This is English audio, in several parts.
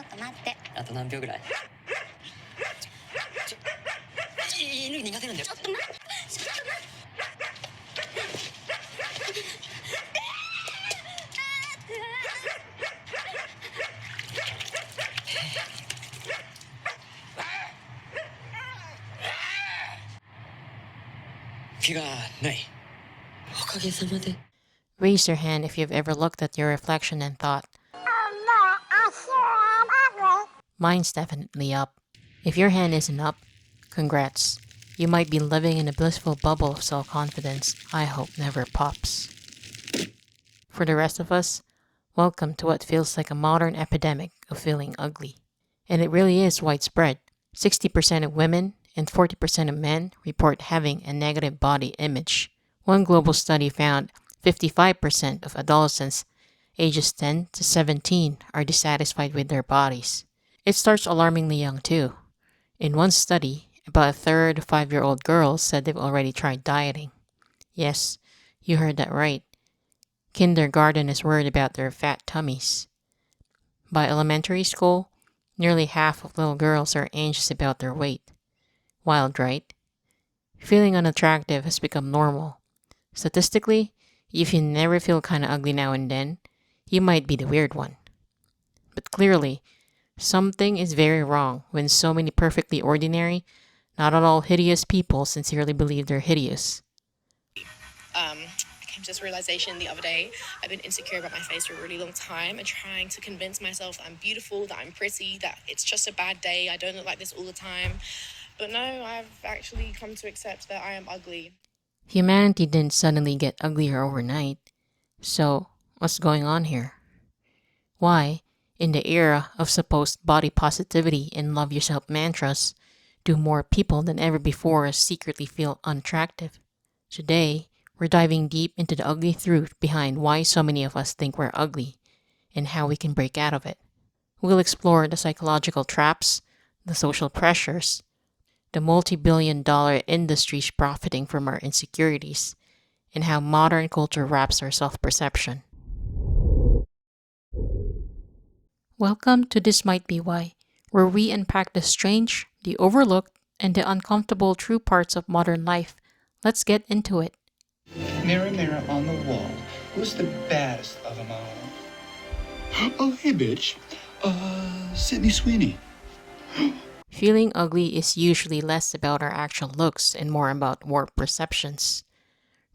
と待って。あと何秒ぐらい？犬苦手なんだよ。ちょっと待って。ちょっと待って。気がない。おかげさまで。Raise your hand if you've ever looked at your reflection and thought, mine's definitely up. If your hand isn't up, congrats. You might be living in a blissful bubble of self-confidence I hope never pops. For the rest of us, welcome to what feels like a modern epidemic of feeling ugly. And it really is widespread. 60% of women and 40% of men report having a negative body image. One global study found 55% of adolescents ages 10 to 17 are dissatisfied with their bodies. It starts alarmingly young too. In one study, about a third of 5-year-old girls said they've already tried dieting. Yes, you heard that right. Kindergarten is worried about their fat tummies. By elementary school, nearly half of little girls are anxious about their weight. Wild, right? Feeling unattractive has become normal. Statistically, if you never feel kinda ugly now and then, you might be the weird one. But clearly, something is very wrong when so many perfectly ordinary, not at all hideous people sincerely believe they're hideous. I came to this realization the other day. I've been insecure about my face for a really long time and trying to convince myself that I'm beautiful, that I'm pretty, that it's just a bad day, I don't look like this all the time. But no, I've actually come to accept that I am ugly. Humanity didn't suddenly get uglier overnight. So, what's going on here? Why, in the era of supposed body positivity and love yourself mantras, do more people than ever before secretly feel unattractive? Today, we're diving deep into the ugly truth behind why so many of us think we're ugly and how we can break out of it. We'll explore the psychological traps, the social pressures, the multi-billion-dollar industries profiting from our insecurities, and how modern culture wraps our self-perception. Welcome to This Might Be Why, where we unpack the strange, the overlooked, and the uncomfortable true parts of modern life. Let's get into it. Mirror, mirror on the wall, who's the baddest of them all? Oh, hey, bitch. Sydney Sweeney. Feeling ugly is usually less about our actual looks and more about warped perceptions.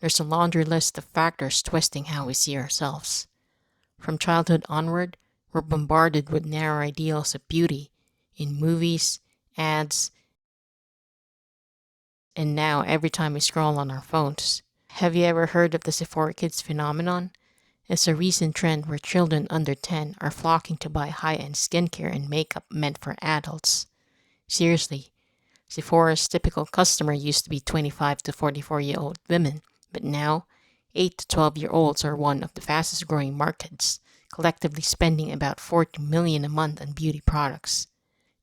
There's a laundry list of factors twisting how we see ourselves. From childhood onward, we're bombarded with narrow ideals of beauty in movies, ads, and now every time we scroll on our phones. Have you ever heard of the Sephora Kids phenomenon? It's a recent trend where children under 10 are flocking to buy high-end skincare and makeup meant for adults. Seriously, Sephora's typical customer used to be 25 to 44-year-old women, but now 8 to 12-year-olds are one of the fastest growing markets, collectively spending about $40 million a month on beauty products.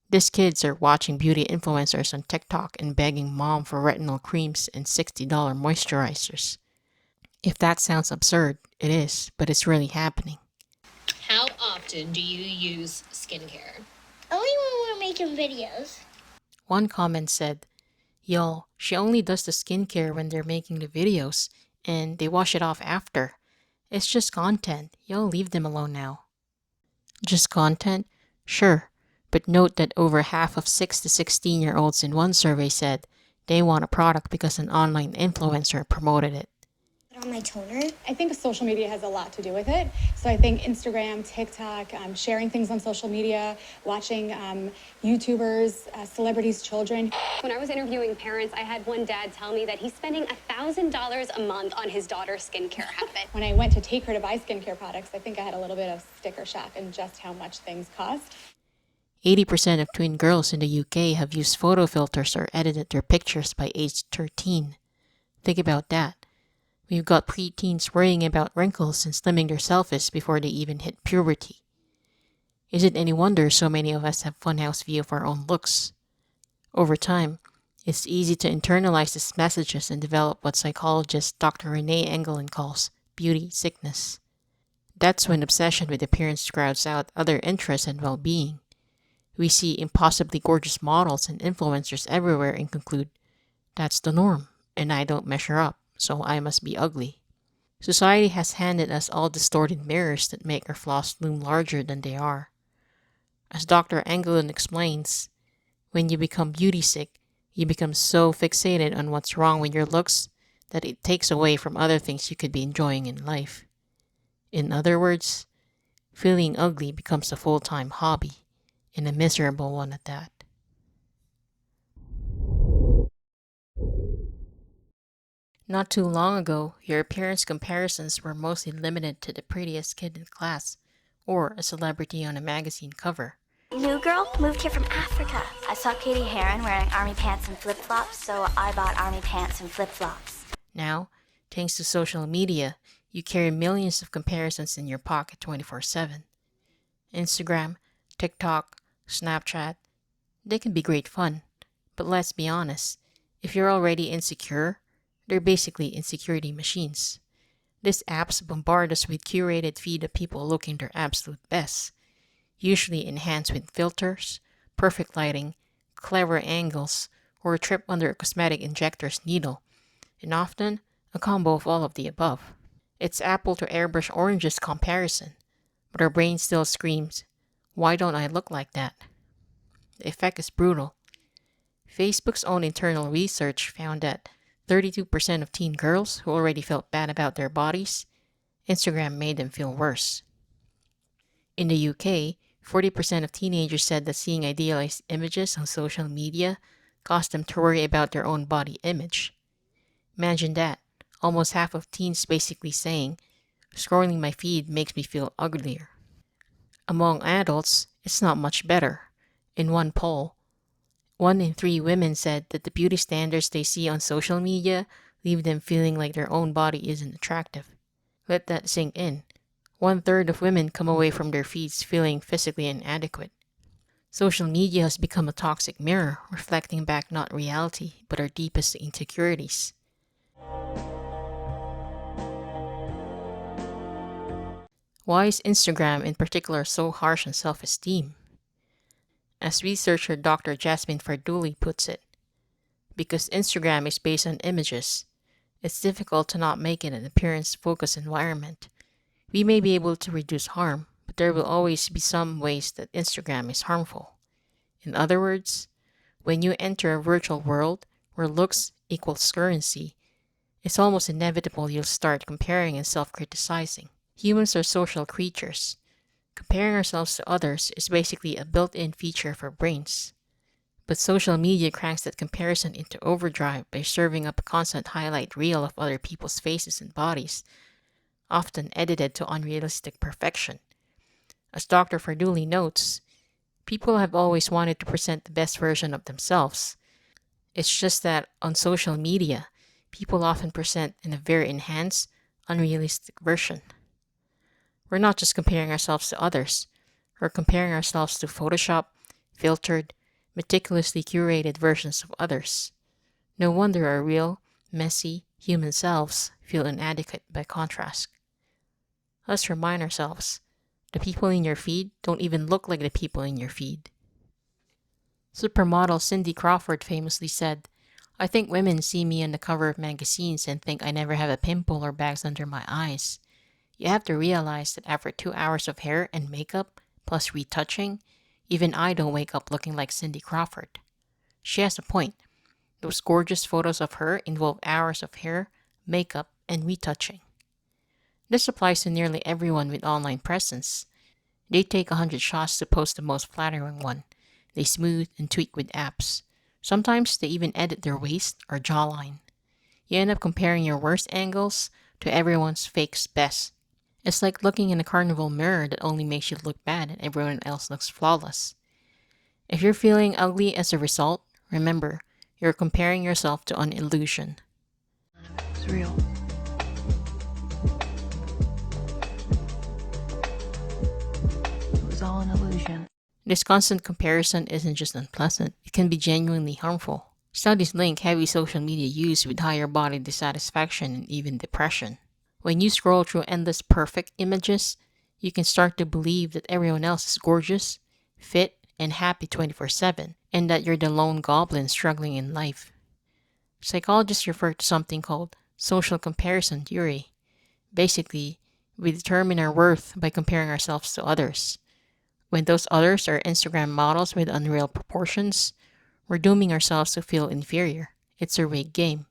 These kids are watching beauty influencers on TikTok and begging mom for retinol creams and $60 moisturizers. If that sounds absurd, it is, but it's really happening. How often do you use skincare? Only when we're making videos. One comment said, "Yo, she only does the skincare when they're making the videos, and they wash it off after. It's just content. Yo, leave them alone now." Just content? Sure. But note that over half of 6 to 16-year-olds in one survey said they want a product because an online influencer promoted it. Put on my toner. I think social media has a lot to do with it. So I think Instagram, TikTok, sharing things on social media, watching YouTubers, celebrities' children. When I was interviewing parents, I had one dad tell me that he's spending $1,000 a month on his daughter's skincare habit. When I went to take her to buy skincare products, I think I had a little bit of sticker shock in just how much things cost. 80% of twin girls in the UK have used photo filters or edited their pictures by age 13. Think about that. We've got preteens worrying about wrinkles and slimming their selfies before they even hit puberty. Is it any wonder so many of us have funhouse view of our own looks? Over time, it's easy to internalize these messages and develop what psychologist Dr. Renee Engelin calls beauty sickness. That's when obsession with appearance crowds out other interests and well-being. We see impossibly gorgeous models and influencers everywhere and conclude, that's the norm, and I don't measure up, so I must be ugly. Society has handed us all distorted mirrors that make our flaws loom larger than they are. As Dr. Engelin explains, when you become beauty sick, you become so fixated on what's wrong with your looks that it takes away from other things you could be enjoying in life. In other words, feeling ugly becomes a full-time hobby, and a miserable one at that. Not too long ago, your appearance comparisons were mostly limited to the prettiest kid in class, or a celebrity on a magazine cover. New girl moved here from Africa. I saw Katie Heron wearing army pants and flip-flops, so I bought army pants and flip-flops. Now, thanks to social media, you carry millions of comparisons in your pocket 24/7. Instagram, TikTok, Snapchat, they can be great fun. But let's be honest, if you're already insecure, they're basically insecurity machines. These apps bombard us with curated feed of people looking their absolute best, usually enhanced with filters, perfect lighting, clever angles, or a trip under a cosmetic injector's needle, and often a combo of all of the above. It's apple to airbrush oranges comparison, but our brain still screams, why don't I look like that? The effect is brutal. Facebook's own internal research found that 32% of teen girls who already felt bad about their bodies, Instagram made them feel worse. In the UK, 40% of teenagers said that seeing idealized images on social media caused them to worry about their own body image. Imagine that, almost half of teens basically saying, scrolling my feed makes me feel uglier. Among adults, it's not much better. In one poll, 1 in 3 women said that the beauty standards they see on social media leave them feeling like their own body isn't attractive. Let that sink in. 1/3 of women come away from their feeds feeling physically inadequate. Social media has become a toxic mirror, reflecting back not reality, but our deepest insecurities. Why is Instagram in particular so harsh on self-esteem? As researcher Dr. Jasmine Farduli puts it, because Instagram is based on images, it's difficult to not make it an appearance-focused environment. We may be able to reduce harm, but there will always be some ways that Instagram is harmful. In other words, when you enter a virtual world where looks equals currency, it's almost inevitable you'll start comparing and self-criticizing. Humans are social creatures. Comparing ourselves to others is basically a built-in feature for brains. But social media cranks that comparison into overdrive by serving up a constant highlight reel of other people's faces and bodies, often edited to unrealistic perfection. As Dr. Farduli notes, people have always wanted to present the best version of themselves. It's just that on social media, people often present in a very enhanced, unrealistic version. We're not just comparing ourselves to others, we're comparing ourselves to Photoshop, filtered, meticulously curated versions of others. No wonder our real, messy, human selves feel inadequate by contrast. Let's remind ourselves, the people in your feed don't even look like the people in your feed. Supermodel Cindy Crawford famously said, I think women see me on the cover of magazines and think I never have a pimple or bags under my eyes. You have to realize that after 2 hours of hair and makeup, plus retouching, even I don't wake up looking like Cindy Crawford. She has a point. Those gorgeous photos of her involve hours of hair, makeup, and retouching. This applies to nearly everyone with online presence. They take 100 shots to post the most flattering one. They smooth and tweak with apps. Sometimes they even edit their waist or jawline. You end up comparing your worst angles to everyone's fake best. It's like looking in a carnival mirror that only makes you look bad and everyone else looks flawless. If you're feeling ugly as a result, remember, you're comparing yourself to an illusion. It's real. It was all an illusion. This constant comparison isn't just unpleasant, it can be genuinely harmful. Studies link heavy social media use with higher body dissatisfaction and even depression. When you scroll through endless perfect images, you can start to believe that everyone else is gorgeous, fit, and happy 24/7, and that you're the lone goblin struggling in life. Psychologists refer to something called social comparison theory. Basically, we determine our worth by comparing ourselves to others. When those others are Instagram models with unreal proportions, we're dooming ourselves to feel inferior. It's a rigged game.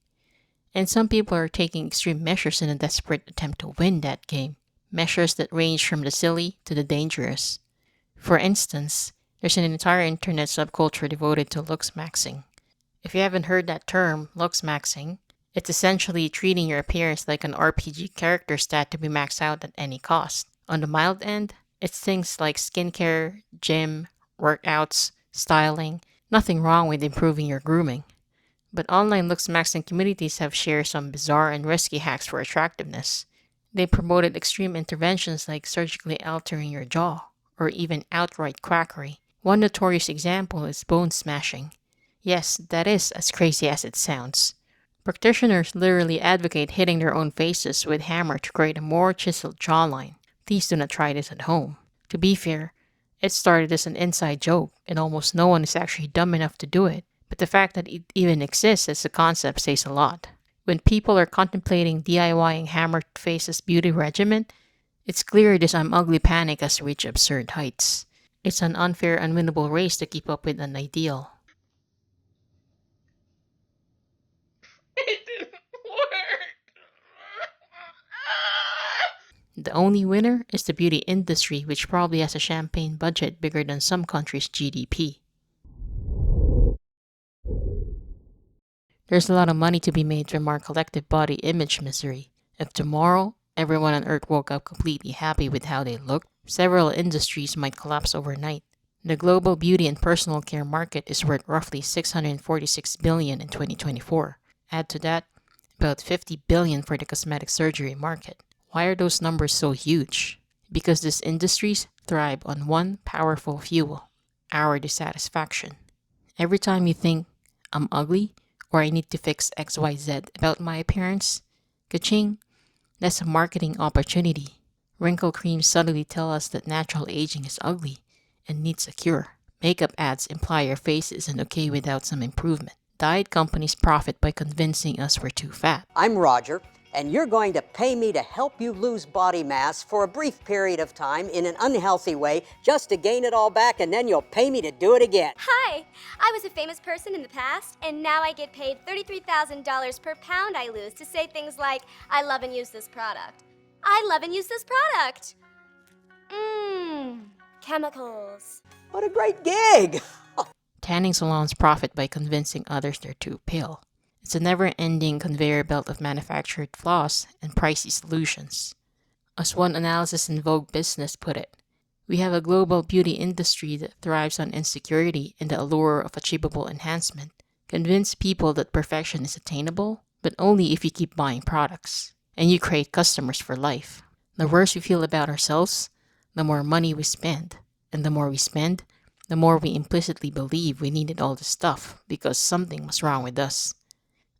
And some people are taking extreme measures in a desperate attempt to win that game. Measures that range from the silly to the dangerous. For instance, there's an entire internet subculture devoted to looks maxing. If you haven't heard that term, looks maxing, it's essentially treating your appearance like an RPG character stat to be maxed out at any cost. On the mild end, it's things like skincare, gym, workouts, styling. Nothing wrong with improving your grooming. But online looks maxing communities have shared some bizarre and risky hacks for attractiveness. They promoted extreme interventions like surgically altering your jaw, or even outright quackery. One notorious example is bone smashing. Yes, that is as crazy as it sounds. Practitioners literally advocate hitting their own faces with hammer to create a more chiseled jawline. Please do not try this at home. To be fair, it started as an inside joke, and almost no one is actually dumb enough to do it. But the fact that it even exists as a concept says a lot. When people are contemplating DIYing hammered faces beauty regimen, it's clear this I'm ugly panic has reached absurd heights. It's an unfair, unwinnable race to keep up with an ideal. It didn't work. The only winner is the beauty industry, which probably has a champagne budget bigger than some countries' GDP. There's a lot of money to be made from our collective body image misery. If tomorrow everyone on Earth woke up completely happy with how they looked, several industries might collapse overnight. The global beauty and personal care market is worth roughly $646 billion in 2024. Add to that, about $50 billion for the cosmetic surgery market. Why are those numbers so huge? Because these industries thrive on one powerful fuel: our dissatisfaction. Every time you think, I'm ugly, or I need to fix XYZ about my appearance, ka-ching, that's a marketing opportunity. Wrinkle creams subtly tell us that natural aging is ugly and needs a cure. Makeup ads imply your face isn't okay without some improvement. Diet companies profit by convincing us we're too fat. I'm Roger, and you're going to pay me to help you lose body mass for a brief period of time in an unhealthy way just to gain it all back, and then you'll pay me to do it again. Hi, I was a famous person in the past, and now I get paid $33,000 per pound I lose to say things like, I love and use this product. I love and use this product. Chemicals. What a great gig! Tanning salons profit by convincing others they're too pale. It's a never-ending conveyor belt of manufactured flaws and pricey solutions. As one analysis in Vogue Business put it, we have a global beauty industry that thrives on insecurity and the allure of achievable enhancement. Convince people that perfection is attainable, but only if you keep buying products, and you create customers for life. The worse we feel about ourselves, the more money we spend. And the more we spend, the more we implicitly believe we needed all this stuff because something was wrong with us.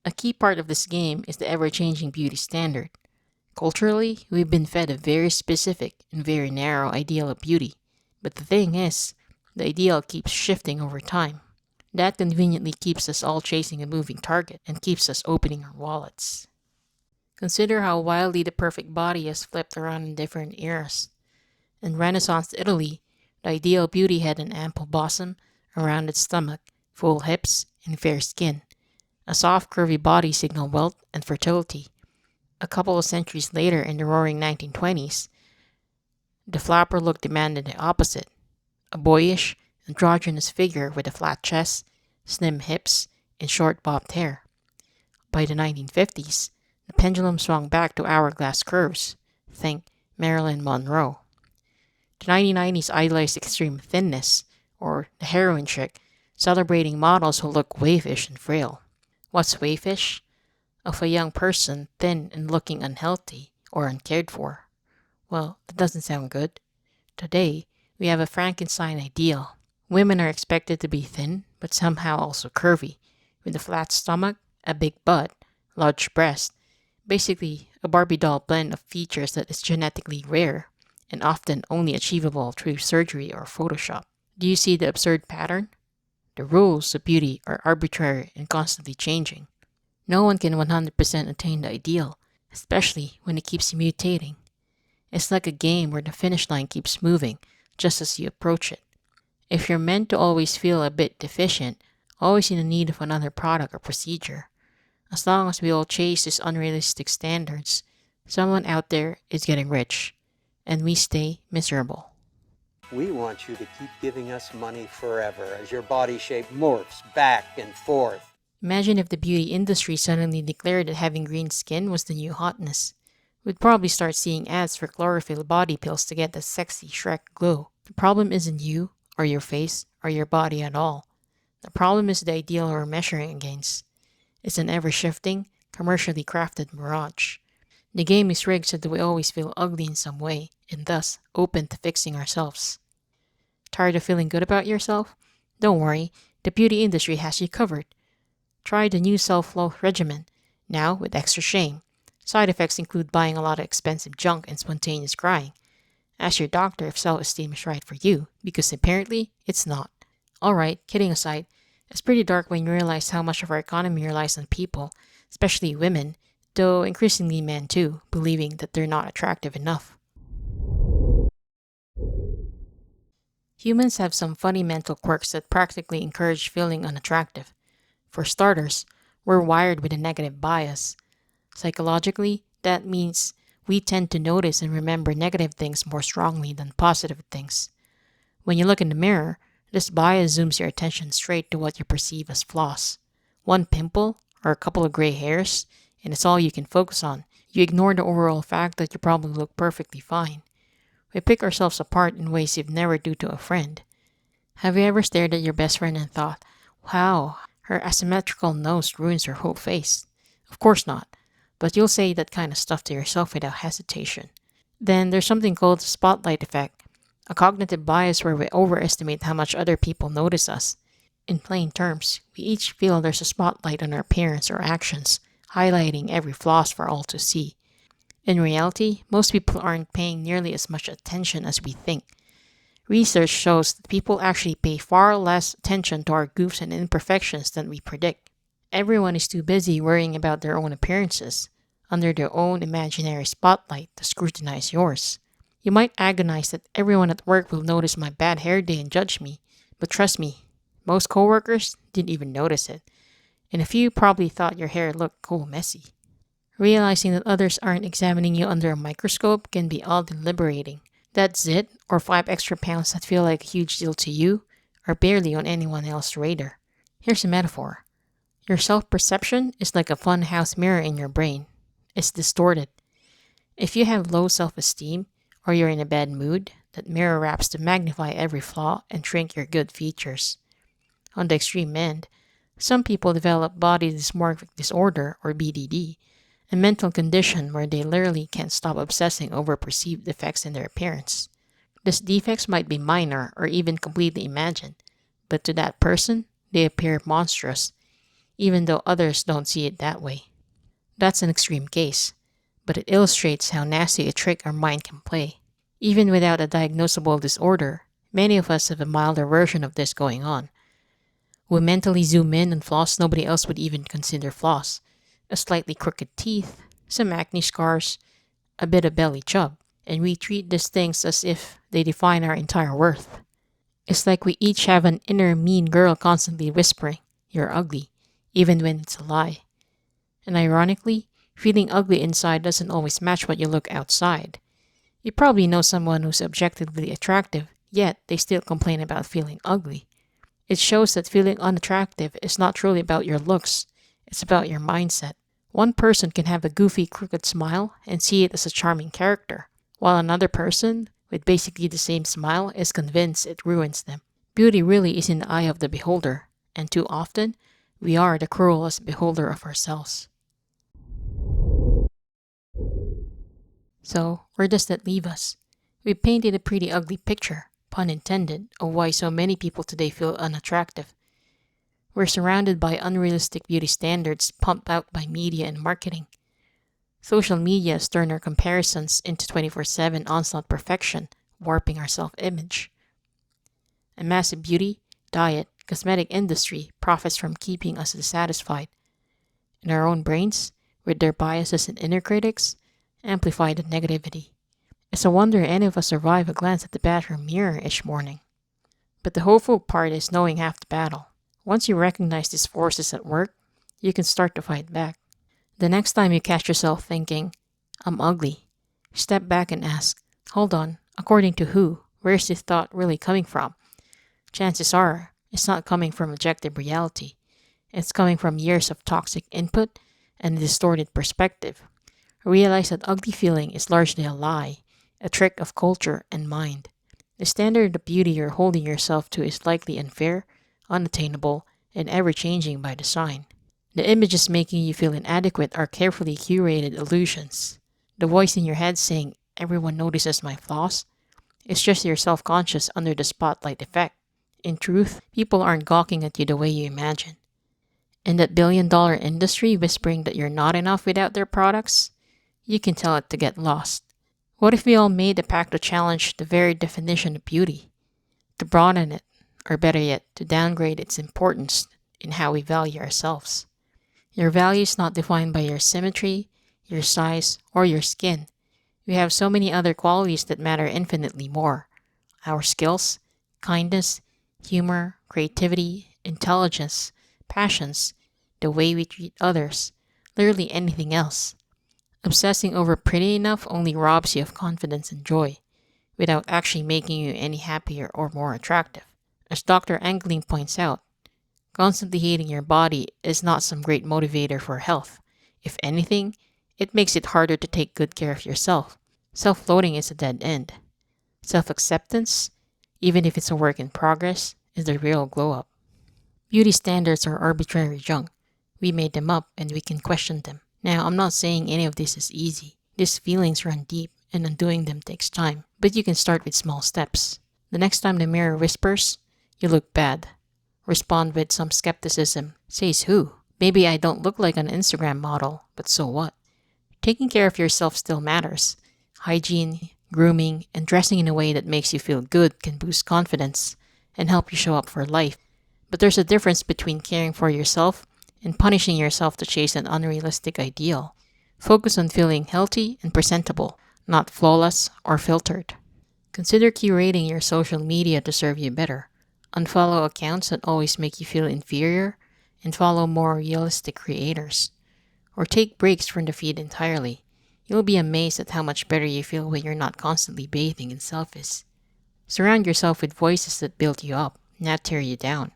A key part of this game is the ever-changing beauty standard. Culturally, we've been fed a very specific and very narrow ideal of beauty. But the thing is, the ideal keeps shifting over time. That conveniently keeps us all chasing a moving target and keeps us opening our wallets. Consider how wildly the perfect body has flipped around in different eras. In Renaissance Italy, the ideal beauty had an ample bosom, a rounded stomach, full hips, and fair skin. A soft, curvy body signaled wealth and fertility. A couple of centuries later, in the roaring 1920s, the flapper look demanded the opposite: a boyish, androgynous figure with a flat chest, slim hips, and short bobbed hair. By the 1950s, the pendulum swung back to hourglass curves. Think Marilyn Monroe. The 1990s idolized extreme thinness, or the heroin chick, celebrating models who look waifish and frail. What's waifish? Of a young person thin and looking unhealthy or uncared for. Well, that doesn't sound good. Today, we have a Frankenstein ideal. Women are expected to be thin, but somehow also curvy, with a flat stomach, a big butt, large breast, basically a Barbie doll blend of features that is genetically rare and often only achievable through surgery or Photoshop. Do you see the absurd pattern? The rules of beauty are arbitrary and constantly changing. No one can 100% attain the ideal, especially when it keeps mutating. It's like a game where the finish line keeps moving just as you approach it. If you're meant to always feel a bit deficient, always in the need of another product or procedure, as long as we all chase these unrealistic standards, someone out there is getting rich, and we stay miserable. We want you to keep giving us money forever as your body shape morphs back and forth. Imagine if the beauty industry suddenly declared that having green skin was the new hotness. We'd probably start seeing ads for chlorophyll body pills to get the sexy Shrek glow. The problem isn't you, or your face, or your body at all. The problem is the ideal we're measuring against. It's an ever-shifting, commercially crafted mirage. The game is rigged so that we always feel ugly in some way, and thus open to fixing ourselves. Tired of feeling good about yourself? Don't worry, the beauty industry has you covered. Try the new self-love regimen, now with extra shame. Side effects include buying a lot of expensive junk and spontaneous crying. Ask your doctor if self-esteem is right for you, because apparently it's not. Alright, kidding aside, it's pretty dark when you realize how much of our economy relies on people, especially women, though increasingly men too, believing that they're not attractive enough. Humans have some funny mental quirks that practically encourage feeling unattractive. For starters, we're wired with a negative bias. Psychologically, that means we tend to notice and remember negative things more strongly than positive things. When you look in the mirror, this bias zooms your attention straight to what you perceive as flaws. One pimple or a couple of gray hairs, and it's all you can focus on. You ignore the overall fact that you probably look perfectly fine. We pick ourselves apart in ways you'd never do to a friend. Have you ever stared at your best friend and thought, wow, her asymmetrical nose ruins her whole face? Of course not, but you'll say that kind of stuff to yourself without hesitation. Then there's something called the spotlight effect, a cognitive bias where we overestimate how much other people notice us. In plain terms, we each feel there's a spotlight on our appearance or actions, highlighting every flaws for all to see. In reality, most people aren't paying nearly as much attention as we think. Research shows that people actually pay far less attention to our goofs and imperfections than we predict. Everyone is too busy worrying about their own appearances, under their own imaginary spotlight to scrutinize yours. You might agonize that everyone at work will notice my bad hair day and judge me, but trust me, most coworkers didn't even notice it, and a few probably thought your hair looked cool messy. Realizing that others aren't examining you under a microscope can be oddly liberating. That zit, or 5 extra pounds that feel like a huge deal to you, are barely on anyone else's radar. Here's a metaphor. Your self-perception is like a funhouse mirror in your brain. It's distorted. If you have low self-esteem, or you're in a bad mood, that mirror wraps to magnify every flaw and shrink your good features. On the extreme end, some people develop body dysmorphic disorder, or BDD, a mental condition where they literally can't stop obsessing over perceived defects in their appearance. These defects might be minor or even completely imagined, but to that person, they appear monstrous, even though others don't see it that way. That's an extreme case, but it illustrates how nasty a trick our mind can play. Even without a diagnosable disorder, many of us have a milder version of this going on. We mentally zoom in on flaws nobody else would even consider flaws. A slightly crooked teeth, some acne scars, a bit of belly chub, and we treat these things as if they define our entire worth. It's like we each have an inner mean girl constantly whispering, "You're ugly," even when it's a lie. And ironically, feeling ugly inside doesn't always match what you look outside. You probably know someone who's objectively attractive, yet they still complain about feeling ugly. It shows that feeling unattractive is not truly about your looks, it's about your mindset. One person can have a goofy, crooked smile and see it as a charming character, while another person, with basically the same smile, is convinced it ruins them. Beauty really is in the eye of the beholder, and too often, we are the cruelest beholder of ourselves. So, where does that leave us? We painted a pretty ugly picture, pun intended, of why so many people today feel unattractive. We're surrounded by unrealistic beauty standards pumped out by media and marketing. Social media has turned our comparisons into 24/7 onslaught perfection, warping our self-image. A massive beauty, diet, cosmetic industry profits from keeping us dissatisfied. And our own brains, with their biases and inner critics, amplify the negativity. It's a wonder any of us survive a glance at the bathroom mirror each morning. But the hopeful part is knowing half the battle. Once you recognize these forces at work, you can start to fight back. The next time you catch yourself thinking, I'm ugly, step back and ask, hold on, according to who? Where's this thought really coming from? Chances are, it's not coming from objective reality. It's coming from years of toxic input and a distorted perspective. Realize that ugly feeling is largely a lie, a trick of culture and mind. The standard of beauty you're holding yourself to is likely unfair, unattainable, and ever-changing by design. The images making you feel inadequate are carefully curated illusions. The voice in your head saying, everyone notices my flaws, is just your self-conscious under the spotlight effect. In truth, people aren't gawking at you the way you imagine. In that billion-dollar industry whispering that you're not enough without their products, you can tell it to get lost. What if we all made a pact to challenge the very definition of beauty? To broaden it, or better yet, to downgrade its importance in how we value ourselves. Your value is not defined by your symmetry, your size, or your skin. We have so many other qualities that matter infinitely more. Our skills, kindness, humor, creativity, intelligence, passions, the way we treat others, literally anything else. Obsessing over pretty enough only robs you of confidence and joy, without actually making you any happier or more attractive. As Dr. Engling points out, constantly hating your body is not some great motivator for health. If anything, it makes it harder to take good care of yourself. Self-loathing is a dead end. Self-acceptance, even if it's a work in progress, is the real glow-up. Beauty standards are arbitrary junk. We made them up and we can question them. Now, I'm not saying any of this is easy. These feelings run deep and undoing them takes time, but you can start with small steps. The next time the mirror whispers, you look bad, respond with some skepticism. Says who? Maybe I don't look like an Instagram model, but so what? Taking care of yourself still matters. Hygiene, grooming, and dressing in a way that makes you feel good can boost confidence and help you show up for life. But there's a difference between caring for yourself and punishing yourself to chase an unrealistic ideal. Focus on feeling healthy and presentable, not flawless or filtered. Consider curating your social media to serve you better. Unfollow accounts that always make you feel inferior and follow more realistic creators. Or take breaks from the feed entirely. You'll be amazed at how much better you feel when you're not constantly bathing in selfies. Surround yourself with voices that build you up, not tear you down.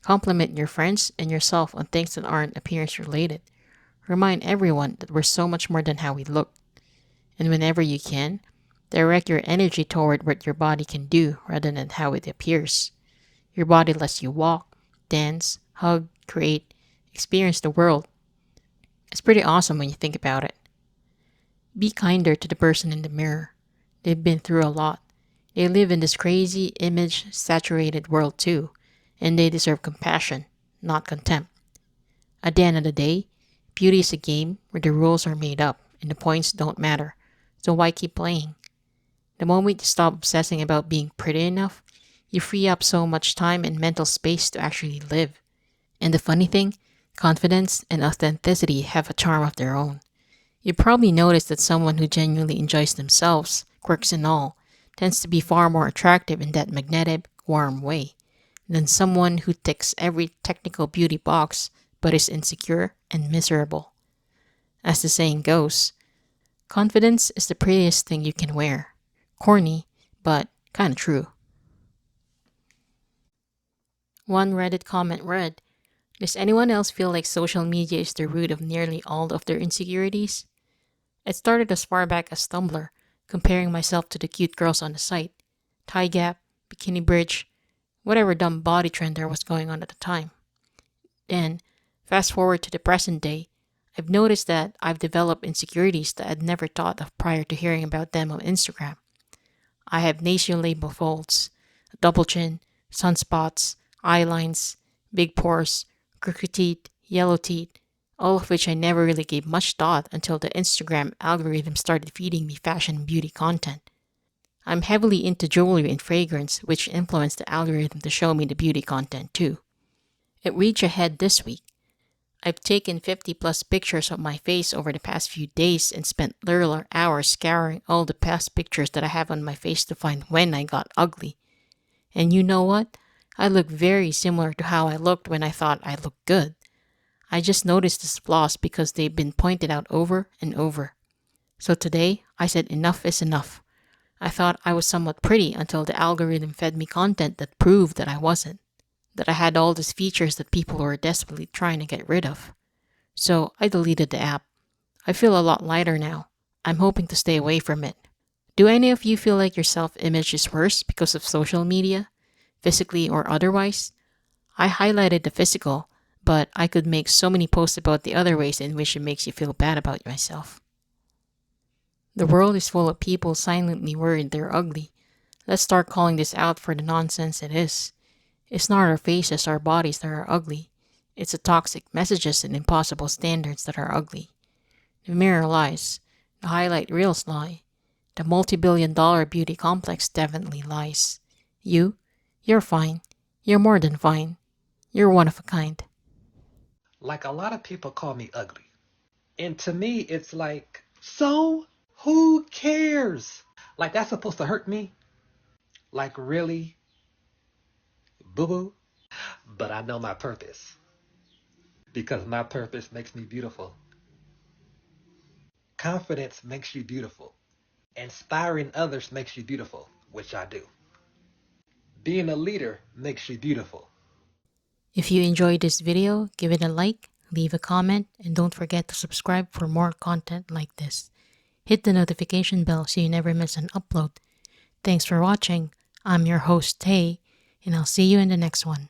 Compliment your friends and yourself on things that aren't appearance related. Remind everyone that we're so much more than how we look. And whenever you can, direct your energy toward what your body can do rather than how it appears. Your body lets you walk, dance, hug, create, experience the world. It's pretty awesome when you think about it. Be kinder to the person in the mirror. They've been through a lot. They live in this crazy, image-saturated world too, and they deserve compassion, not contempt. At the end of the day, beauty is a game where the rules are made up and the points don't matter, so why keep playing? The moment you stop obsessing about being pretty enough, you free up so much time and mental space to actually live. And the funny thing, confidence and authenticity have a charm of their own. You probably noticed that someone who genuinely enjoys themselves, quirks and all, tends to be far more attractive in that magnetic, warm way than someone who ticks every technical beauty box but is insecure and miserable. As the saying goes, confidence is the prettiest thing you can wear. Corny, but kinda true. One Reddit comment read, does anyone else feel like social media is the root of nearly all of their insecurities? It started as far back as Tumblr, comparing myself to the cute girls on the site. Thigh gap, bikini bridge, whatever dumb body trend there was going on at the time. Then, fast forward to the present day, I've noticed that I've developed insecurities that I'd never thought of prior to hearing about them on Instagram. I have nasolabial folds, a double chin, sunspots, eye lines, big pores, crooked teeth, yellow teeth, all of which I never really gave much thought until the Instagram algorithm started feeding me fashion and beauty content. I'm heavily into jewelry and fragrance, which influenced the algorithm to show me the beauty content too. It reached ahead this week. I've taken 50 plus pictures of my face over the past few days and spent literal hours scouring all the past pictures that I have on my face to find when I got ugly. And you know what? I look very similar to how I looked when I thought I looked good. I just noticed these flaws because they've been pointed out over and over. So today, I said enough is enough. I thought I was somewhat pretty until the algorithm fed me content that proved that I wasn't. That I had all these features that people were desperately trying to get rid of. So I deleted the app. I feel a lot lighter now. I'm hoping to stay away from it. Do any of you feel like your self-image is worse because of social media, physically or otherwise? I highlighted the physical, but I could make so many posts about the other ways in which it makes you feel bad about yourself. The world is full of people silently worried they're ugly. Let's start calling this out for the nonsense it is. It's not our faces or bodies that are ugly. It's the toxic messages and impossible standards that are ugly. The mirror lies. The highlight reels lie. The multi-billion-dollar beauty complex definitely lies. You're fine. You're more than fine. You're one of a kind. Like a lot of people call me ugly. And to me, it's like, so who cares? Like that's supposed to hurt me? Like really? Boo-boo? But I know my purpose. Because my purpose makes me beautiful. Confidence makes you beautiful. Inspiring others makes you beautiful, which I do. Being a leader makes you beautiful. If you enjoyed this video, give it a like, leave a comment, and don't forget to subscribe for more content like this. Hit the notification bell so you never miss an upload. Thanks for watching. I'm your host, Tay, and I'll see you in the next one.